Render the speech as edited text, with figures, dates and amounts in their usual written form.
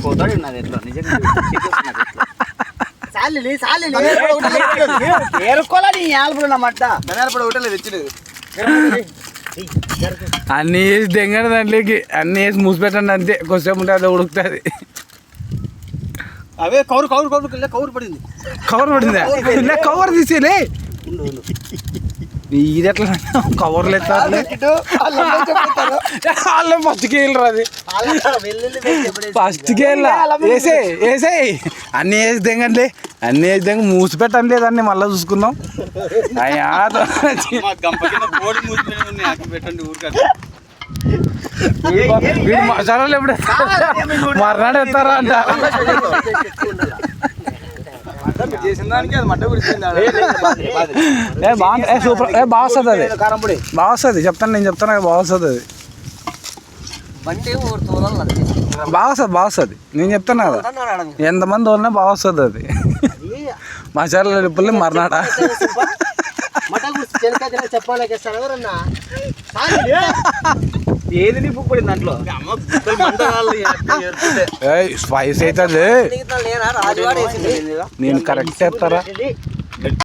పోతాడు నాది ఎట్లా నిజంగా ఏరుకోలే నీ ఆల్పుడు నా మట్ట ధనాలపడి ఒకటే తెచ్చిలేదు అన్నీ వేసి దెంగడు దాంట్లోకి అన్నీ వేసి మూసిపెట్టండి అంతే కొంచెం ఉంటే అది ఉడుకుతుంది అవే కౌరు కౌరు కౌరు కౌరు పడింది కవర్ పడిందా కవర్ తీసేలే ఇది ఎట్లా కవర్లు ఎత్తారు ఫస్ట్కి వెళ్ళరు అది ఫస్ట్కి వెళ్ళా వేసే అన్నీ వేసి దిగండి అన్నీ వేసి దిగ మూసి పెట్టండి లేదండి మళ్ళీ చూసుకుందాం వీడు మసాలాలు ఎప్పుడు మర్నాడు ఎత్తారా అంట సూపర్ బాగా వస్తుంది అది బాగా వస్తుంది చెప్తాను నేను చెప్తాను బాగా వస్తుంది అది బాగా వస్తుంది నేను చెప్తాను కదా ఎంతమంది వాళ్ళనే బాగా వస్తుంది అది మసాలా నిప్పుల్ని మర్నాడ ఏది నిప్పు పడింది దాంట్లో స్పైస్ అవుతుంది నేను కరెక్ట్ చేస్తారా